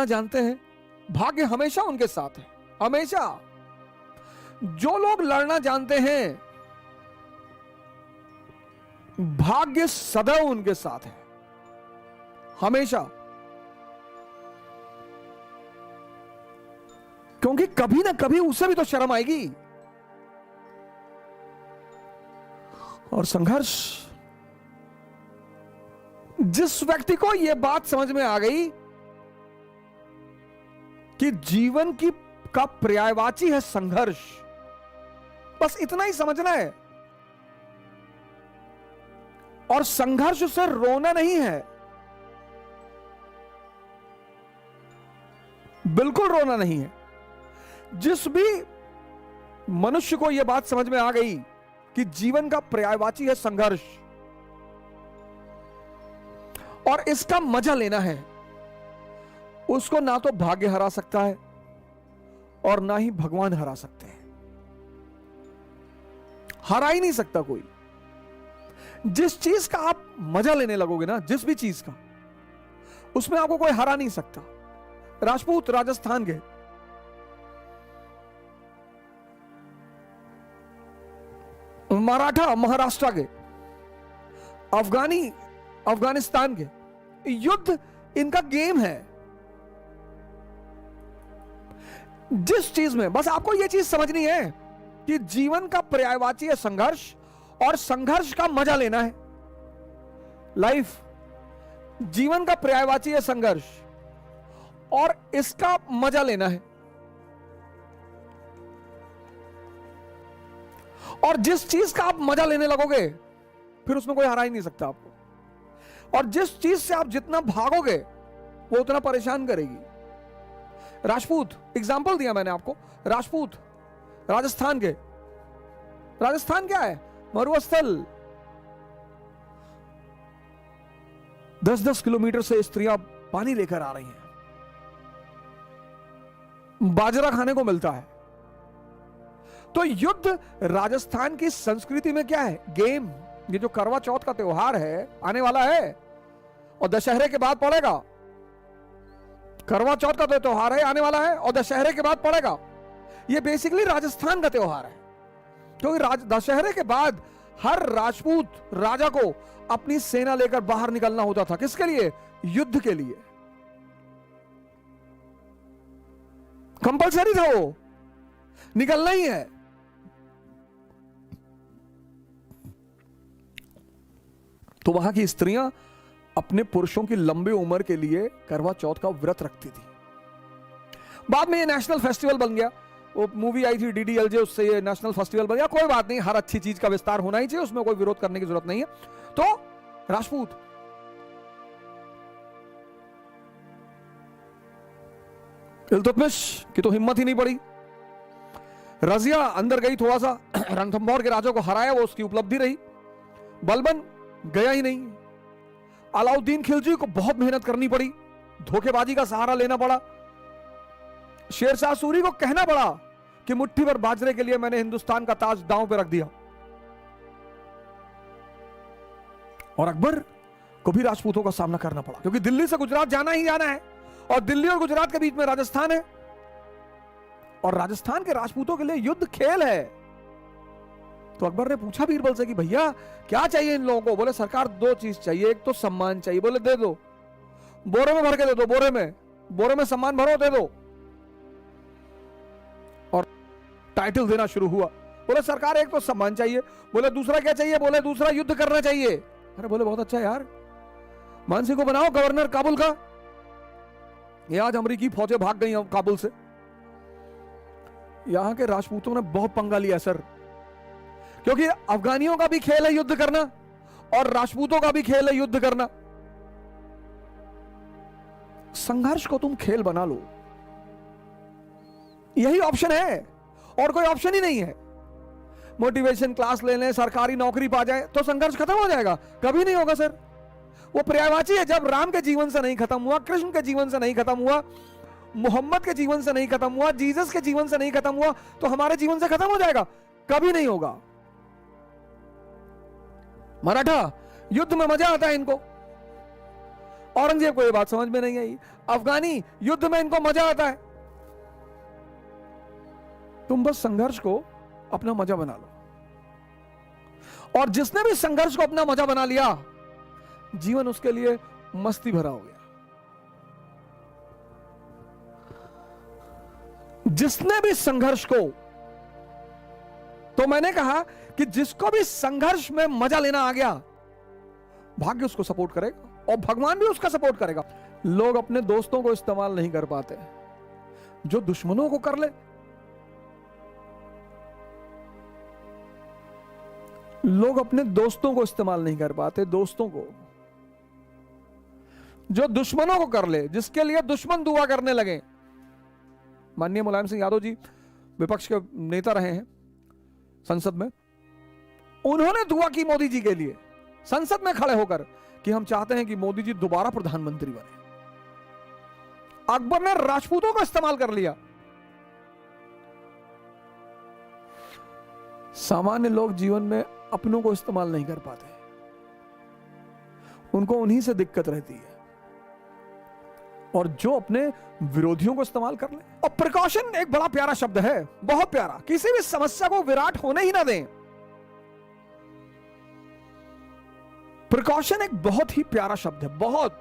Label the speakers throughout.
Speaker 1: लड़ना जानते हैं, भाग्य हमेशा उनके साथ है, हमेशा। जो लोग लड़ना जानते हैं, भाग्य सदैव उनके साथ है, हमेशा। क्योंकि कभी ना कभी उसे भी तो शर्म आएगी। और संघर्ष, जिस व्यक्ति को यह बात समझ में आ गई कि जीवन की का पर्यायवाची है संघर्ष, बस इतना ही समझना है। और संघर्ष से रोना नहीं है, बिल्कुल रोना नहीं है। जिस भी मनुष्य को यह बात समझ में आ गई कि जीवन का पर्यायवाची है संघर्ष और इसका मजा लेना है, उसको ना तो भाग्य हरा सकता है और ना ही भगवान हरा सकते हैं। हरा ही नहीं सकता कोई। जिस चीज का आप मजा लेने लगोगे ना, जिस भी चीज का, उसमें आपको कोई हरा नहीं सकता। राजपूत राजस्थान के, मराठा महाराष्ट्र के, अफगानी अफगानिस्तान के, युद्ध इनका गेम है। जिस चीज में बस आपको यह चीज समझनी है कि जीवन का पर्यायवाची है संघर्ष और संघर्ष का मजा लेना है। लाइफ, जीवन का पर्यायवाची है संघर्ष और इसका मजा लेना है। और जिस चीज का आप मजा लेने लगोगे, फिर उसमें कोई हरा ही नहीं सकता आपको। और जिस चीज से आप जितना भागोगे, वो उतना परेशान करेगी। राजपूत, एग्जाम्पल दिया मैंने आपको, राजपूत राजस्थान के। राजस्थान क्या है? मरुस्थल। 10-10 किलोमीटर से स्त्रियां पानी लेकर आ रही हैं, बाजरा खाने को मिलता है। तो युद्ध राजस्थान की संस्कृति में क्या है? गेम। ये जो करवा चौथ का त्योहार है, आने वाला है और दशहरे के बाद पड़ेगा। करवा चौथ का तो त्योहार है, आने वाला है और दशहरे के बाद पड़ेगा। ये बेसिकली राजस्थान का त्योहार है, क्योंकि दशहरे के बाद हर राजपूत राजा को अपनी सेना लेकर बाहर निकलना होता था। किसके लिए? युद्ध के लिए। कंपलसरी था, वो निकलना ही है। तो वहां की स्त्रियां अपने पुरुषों की लंबी उम्र के लिए करवा चौथ का व्रत रखती थी। बाद में ये नेशनल फेस्टिवल बन गया। वो मूवी आई थी DDLJ, उससे ये नेशनल फेस्टिवल बन गया। कोई बात नहीं, हर अच्छी चीज का विस्तार होना ही चाहिए, उसमें कोई विरोध करने की जरूरत नहीं है। तो राजपूत इल्तुतमिश की तो हिम्मत ही नहीं पड़ी। रजिया अंदर गई, थोड़ा सा रणथंभौर के राजा को हराया, वो उसकी उपलब्धि रही। बलबन गया ही नहीं। अलाउद्दीन खिलजी को बहुत मेहनत करनी पड़ी, धोखेबाजी का सहारा लेना पड़ा। शेरशाह सूरी को कहना पड़ा कि मुट्ठी भर बाजरे के लिए मैंने हिंदुस्तान का ताज दांव पे रख दिया। और अकबर को भी राजपूतों का सामना करना पड़ा, क्योंकि दिल्ली से गुजरात जाना ही जाना है और दिल्ली और गुजरात के बीच में राजस्थान है। और राजस्थान के राजपूतों के लिए युद्ध खेल है। तो अकबर ने पूछा बीरबल से कि भैया क्या चाहिए इन लोगों को? बोले सरकार 2 चीज चाहिए, एक तो सम्मान चाहिए। बोले दे दो, बोरे में भर के दे दो, बोरे में सम्मान भरो, दे दो। और टाइटल देना शुरू हुआ। बोले सरकार एक तो सम्मान चाहिए। बोले दूसरा क्या चाहिए? बोले दूसरा युद्ध करना चाहिए। अरे बोले बहुत अच्छा यार, मान सिंह को बनाओ गवर्नर काबुल का। ये आज अमेरिकी फौजें भाग गई काबुल से। यहां के राजपूतों ने बहुत पंगा लिया सर, क्योंकि अफगानियों का भी खेल है युद्ध करना और राजपूतों का भी खेल है युद्ध करना। संघर्ष को तुम खेल बना लो, यही ऑप्शन है और कोई ऑप्शन ही नहीं है। मोटिवेशन क्लास ले लें, सरकारी नौकरी पा जाए तो संघर्ष खत्म हो जाएगा? कभी नहीं होगा सर। वो पर्यायवाची है। जब राम के जीवन से नहीं खत्म हुआ, कृष्ण के जीवन से नहीं खत्म हुआ, मोहम्मद के जीवन से नहीं खत्म हुआ, जीसस के जीवन से नहीं खत्म हुआ, तो हमारे जीवन से खत्म हो जाएगा? कभी नहीं होगा। मराठा युद्ध में मजा आता है इनको, औरंगजेब को यह बात समझ में नहीं आई। अफगानी युद्ध में इनको मजा आता है। तुम बस संघर्ष को अपना मजा बना लो, और जिसने भी संघर्ष को अपना मजा बना लिया, जीवन उसके लिए मस्ती भरा हो गया। जिसने भी संघर्ष को, तो मैंने कहा कि जिसको भी संघर्ष में मजा लेना आ गया, भाग्य उसको सपोर्ट करेगा और भगवान भी उसका सपोर्ट करेगा। लोग अपने दोस्तों को इस्तेमाल नहीं कर पाते, जो दुश्मनों को कर ले। लोग अपने दोस्तों को इस्तेमाल नहीं कर पाते, दोस्तों को, जो दुश्मनों को कर ले, जिसके लिए दुश्मन दुआ करने लगे। माननीय मुलायम सिंह यादव जी विपक्ष के नेता रहे हैं संसद में, उन्होंने दुआ की मोदी जी के लिए संसद में खड़े होकर कि हम चाहते हैं कि मोदी जी दोबारा प्रधानमंत्री बने। अकबर ने राजपूतों को इस्तेमाल कर लिया। सामान्य लोग जीवन में अपनों को इस्तेमाल नहीं कर पाते, उनको उन्हीं से दिक्कत रहती है, और जो अपने विरोधियों को इस्तेमाल कर ले। और प्रिकॉशन एक बड़ा प्यारा शब्द है, बहुत प्यारा। किसी भी समस्या को विराट होने ही ना दें। प्रिकॉशन एक बहुत ही प्यारा शब्द है, बहुत,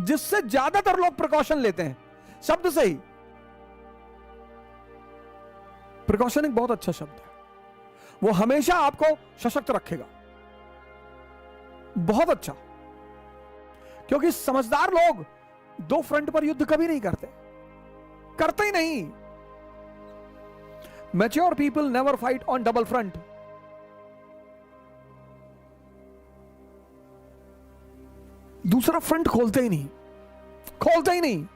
Speaker 1: जिससे ज्यादातर लोग प्रिकॉशन लेते हैं शब्द से ही। प्रिकॉशन एक बहुत अच्छा शब्द है, वो हमेशा आपको सशक्त रखेगा, बहुत अच्छा। क्योंकि समझदार लोग दो फ्रंट पर युद्ध कभी नहीं करते, करते ही नहीं। Mature people never fight on double front. दूसरा फ्रंट खोलते ही नहीं, खोलते ही नहीं।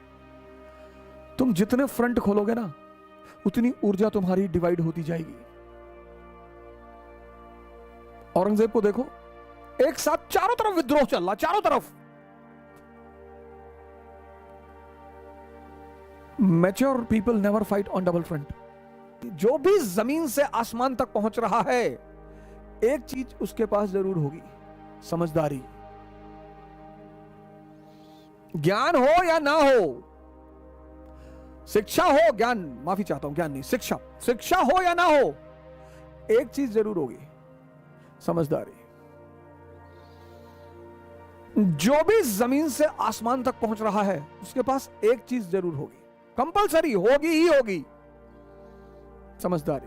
Speaker 1: तुम जितने फ्रंट खोलोगे ना, उतनी ऊर्जा तुम्हारी डिवाइड होती जाएगी। औरंगजेब को देखो, एक साथ चारों तरफ विद्रोह चल रहा, चारों तरफ। Mature people never fight on double front. जो भी जमीन से आसमान तक पहुंच रहा है, एक चीज उसके पास जरूर होगी, समझदारी। ज्ञान हो या ना हो, शिक्षा हो, ज्ञान, माफी चाहता हूं, ज्ञान नहीं, शिक्षा, शिक्षा हो या ना हो, एक चीज जरूर होगी, समझदारी। जो भी जमीन से आसमान तक पहुंच रहा है, उसके पास एक चीज जरूर होगी, कंपलसरी होगी ही होगी, समझदारी।